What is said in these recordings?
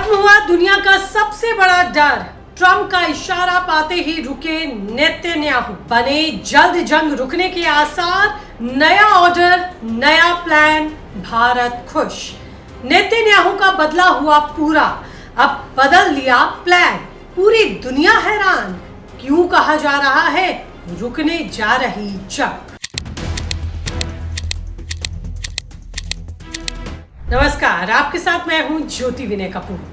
खत्म हुआ दुनिया का सबसे बड़ा डर। ट्रंप का इशारा पाते ही रुके नेतन्याहू। बने जल्द जंग रुकने के आसार। नया ऑर्डर, नया प्लान, भारत खुश। नेतन्याहू का बदला हुआ पूरा। अब बदल लिया प्लान। पूरी दुनिया हैरान। क्यों कहा जा रहा है रुकने जा रही जंग। नमस्कार, आपके साथ मैं हूं ज्योति विनय कपूर।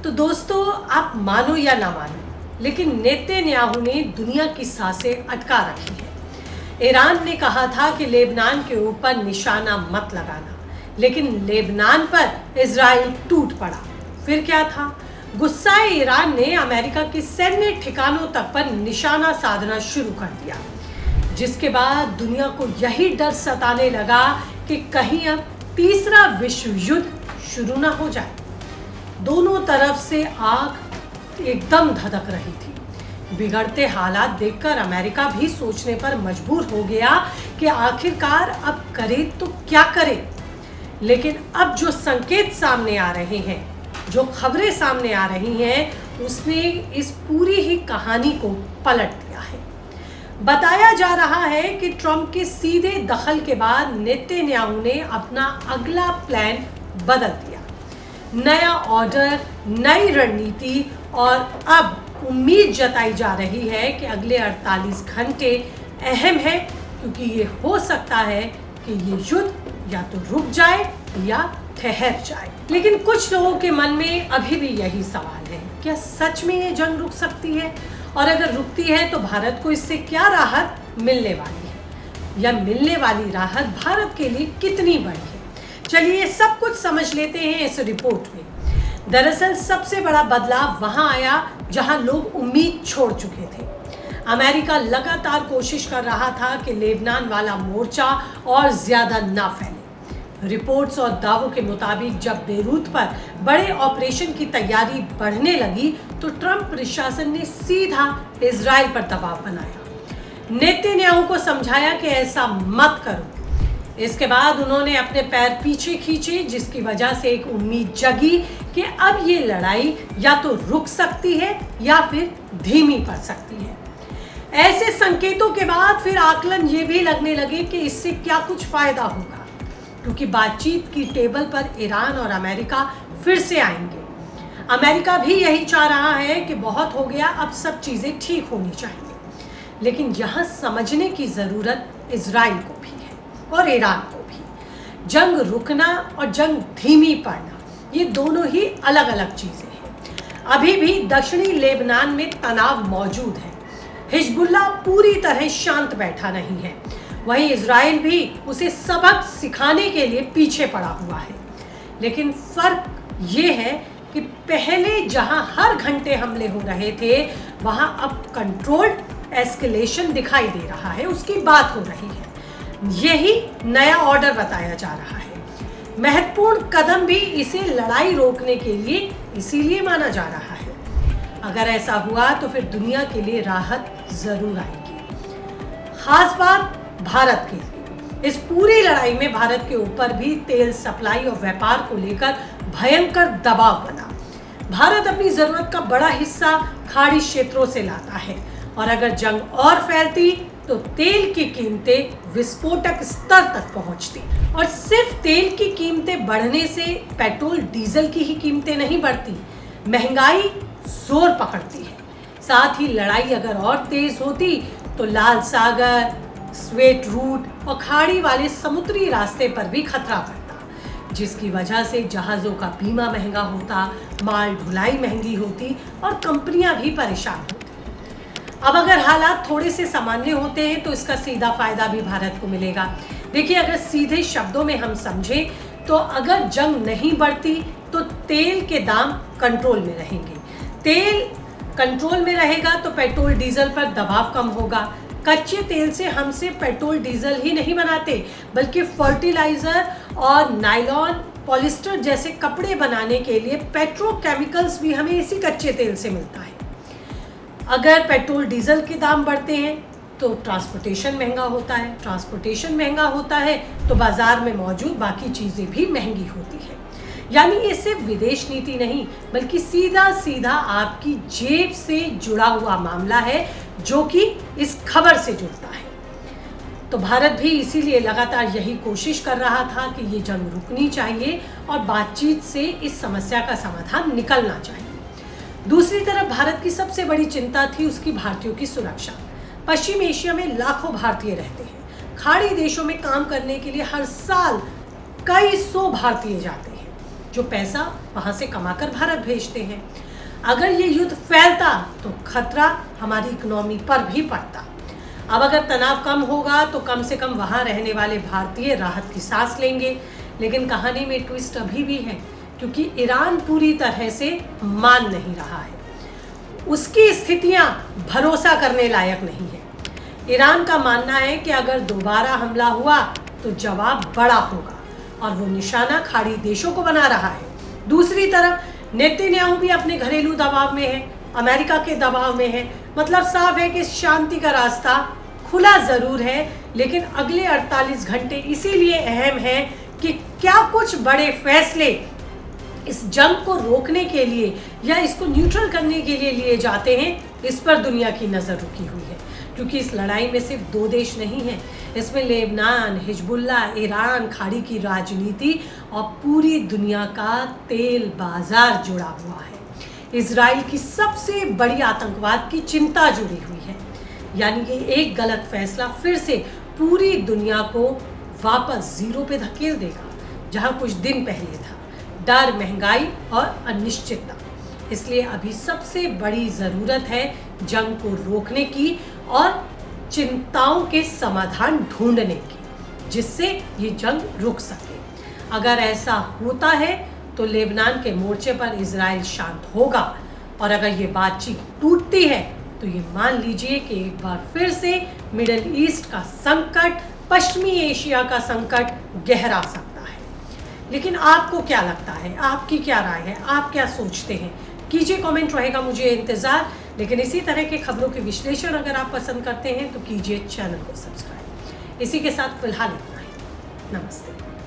तो दोस्तों, आप मानो या ना मानो, लेकिन नेतन्याहू ने दुनिया की सांसें अटका रखी है। ईरान ने कहा था कि लेबनान के ऊपर निशाना मत लगाना, लेकिन लेबनान पर इजराइल टूट पड़ा। फिर क्या था? गुस्साए ईरान ने अमेरिका के सैन्य ठिकानों तक पर निशाना साधना शुरू कर दिया, जिसके बाद दुनिया को यही डर सताने लगा कि कहीं अब तीसरा विश्व युद्ध शुरू ना हो जाए। दोनों तरफ से आग एकदम धधक रही थी। बिगड़ते हालात देखकर अमेरिका भी सोचने पर मजबूर हो गया कि आखिरकार अब करे तो क्या करे। लेकिन अब जो संकेत सामने आ रहे हैं, जो खबरें सामने आ रही हैं, उसने इस पूरी ही कहानी को पलट दिया है। बताया जा रहा है कि ट्रंप के सीधे दखल के बाद नेतन्याहू ने अपना अगला प्लान बदल दिया। नया ऑर्डर, नई रणनीति, और अब उम्मीद जताई जा रही है कि अगले 48 घंटे अहम है, क्योंकि ये हो सकता है कि ये युद्ध या तो रुक जाए या ठहर जाए। लेकिन कुछ लोगों के मन में अभी भी यही सवाल है, क्या सच में ये जंग रुक सकती है? और अगर रुकती है तो भारत को इससे क्या राहत मिलने वाली है, या मिलने वाली राहत भारत के लिए कितनी बड़ी है? चलिए सब कुछ समझ लेते हैं इस रिपोर्ट में। दरअसल सबसे बड़ा बदलाव वहां आया जहां लोग उम्मीद छोड़ चुके थे। अमेरिका लगातार कोशिश कर रहा था कि लेबनान वाला मोर्चा और ज्यादा ना फैले। रिपोर्ट्स और दावों के मुताबिक जब बेरूत पर बड़े ऑपरेशन की तैयारी बढ़ने लगी तो ट्रंप प्रशासन ने सीधा इजराइल पर दबाव बनाया। नेतन्याहू को समझाया कि ऐसा मत करो। इसके बाद उन्होंने अपने पैर पीछे खींचे, जिसकी वजह से एक उम्मीद जगी कि अब ये लड़ाई या तो रुक सकती है या फिर धीमी पड़ सकती है। ऐसे संकेतों के बाद फिर आकलन ये भी लगने लगे कि इससे क्या कुछ फायदा होगा, क्योंकि बातचीत की टेबल पर ईरान और अमेरिका फिर से आएंगे। अमेरिका भी यही चाह रहा है कि बहुत हो गया, अब सब चीज़ें ठीक होनी चाहिए। लेकिन यहाँ समझने की ज़रूरत इजराइल को भी है और ईरान को भी। जंग रुकना और जंग धीमी पड़ना, ये दोनों ही अलग अलग चीज़ें हैं। अभी भी दक्षिणी लेबनान में तनाव मौजूद है। हिजबुल्लाह पूरी तरह शांत बैठा नहीं है। वहीं इजराइल भी उसे सबक सिखाने के लिए पीछे पड़ा हुआ है। लेकिन फर्क ये है कि पहले जहां हर घंटे हमले हो रहे थे, वहां अब कंट्रोल्ड एस्केलेशन दिखाई दे रहा है, उसकी बात हो रही है। यही नया ऑर्डर बताया जा रहा है। महत्वपूर्ण कदम भी इसे लड़ाई रोकने के लिए इसीलिए माना जा रहा है। अगर ऐसा हुआ तो फिर दुनिया के लिए राहत जरूर आएगी। खास बात भारत के लिए। इस पूरी लड़ाई में भारत के ऊपर भी तेल सप्लाई और व्यापार को लेकर भयंकर दबाव बना। भारत अपनी जरूरत का बड़ा हिस्सा खाड़ी क्षेत्रों से लाता है, और अगर जंग और फैलती तो तेल की कीमतें विस्फोटक स्तर तक पहुंचती। और सिर्फ तेल की कीमतें बढ़ने से पेट्रोल डीजल की ही कीमतें नहीं बढ़ती, महंगाई जोर पकड़ती है। साथ ही लड़ाई अगर और तेज होती तो लाल सागर, स्वेट रूट और खाड़ी वाले समुद्री रास्ते पर भी खतरा बढ़ता, जिसकी वजह से जहाज़ों का बीमा महंगा होता, माल ढुलाई महंगी होती और कंपनियां भी परेशान होती। अब अगर हालात थोड़े से सामान्य होते हैं तो इसका सीधा फायदा भी भारत को मिलेगा। देखिए, अगर सीधे शब्दों में हम समझें तो अगर जंग नहीं बढ़ती तो तेल के दाम कंट्रोल में रहेंगे। तेल कंट्रोल में रहेगा तो पेट्रोल डीजल पर दबाव कम होगा। कच्चे तेल से हम सिर्फ पेट्रोल डीजल ही नहीं बनाते, बल्कि फर्टिलाइजर और नायलॉन, पॉलिस्टर जैसे कपड़े बनाने के लिए पेट्रोकेमिकल्स भी हमें इसी कच्चे तेल से मिलता है। अगर पेट्रोल डीजल के दाम बढ़ते हैं तो ट्रांसपोर्टेशन महंगा होता है। ट्रांसपोर्टेशन महंगा होता है तो बाजार में मौजूद बाकी चीज़ें भी महंगी होती है। यानी ये सिर्फ विदेश नीति नहीं बल्कि सीधा सीधा आपकी जेब से जुड़ा हुआ मामला है, जो कि इस खबर से जुड़ता है। तो भारत भी इसीलिए लगातार यही कोशिश कर रहा था कि ये जंग रुकनी चाहिए और बातचीत से इस समस्या का समाधान निकलना चाहिए। दूसरी तरफ भारत की सबसे बड़ी चिंता थी उसकी भारतीयों की सुरक्षा। पश्चिम एशिया में लाखों भारतीय रहते हैं। खाड़ी देशों में काम करने के लिए हर साल कई सौ भारतीय जाते हैं, जो पैसा वहां से कमाकर भारत भेजते हैं। अगर ये युद्ध फैलता तो खतरा हमारी इकोनॉमी पर भी पड़ता। अब अगर तनाव कम होगा तो कम से कम वहां रहने वाले भारतीय राहत की सांस लेंगे। लेकिन कहानी में ट्विस्ट अभी भी है, क्योंकि ईरान पूरी तरह से मान नहीं रहा है। उसकी स्थितियां भरोसा करने लायक नहीं है। ईरान का मानना है कि अगर दोबारा हमला हुआ तो जवाब बड़ा होगा और वो निशाना खाड़ी देशों को बना रहा है। दूसरी तरफ नेतन्याहू भी अपने घरेलू दबाव में है, अमेरिका के दबाव में है। मतलब साफ है कि शांति का रास्ता खुला जरूर है, लेकिन अगले 48 घंटे इसीलिए अहम है कि क्या कुछ बड़े फैसले इस जंग को रोकने के लिए या इसको न्यूट्रल करने के लिए लिए जाते हैं। इस पर दुनिया की नज़र रुकी हुई है, क्योंकि इस लड़ाई में सिर्फ दो देश नहीं हैं, इसमें लेबनान, हिजबुल्ला, ईरान, खाड़ी की राजनीति और पूरी दुनिया का तेल बाजार जुड़ा हुआ है। इजराइल की सबसे बड़ी आतंकवाद की चिंता जुड़ी हुई है। यानी कि एक गलत फैसला फिर से पूरी दुनिया को वापस जीरो पे धकेल देगा, जहां कुछ दिन पहले था डर, महंगाई और अनिश्चितता। इसलिए अभी सबसे बड़ी ज़रूरत है जंग को रोकने की और चिंताओं के समाधान ढूंढने की, जिससे ये जंग रुक सके। अगर ऐसा होता है तो लेबनान के मोर्चे पर इजराइल शांत होगा, और अगर ये बातचीत टूटती है तो ये मान लीजिए कि एक बार फिर से मिडिल ईस्ट का संकट, पश्चिमी एशिया का संकट गहरा सकता है। लेकिन आपको क्या लगता है, आपकी क्या राय है, आप क्या सोचते हैं? कीजिए कमेंट, रहेगा मुझे इंतज़ार। लेकिन इसी तरह के खबरों के विश्लेषण अगर आप पसंद करते हैं तो कीजिए चैनल को सब्सक्राइब। इसी के साथ फिलहाल इतना ही। नमस्ते।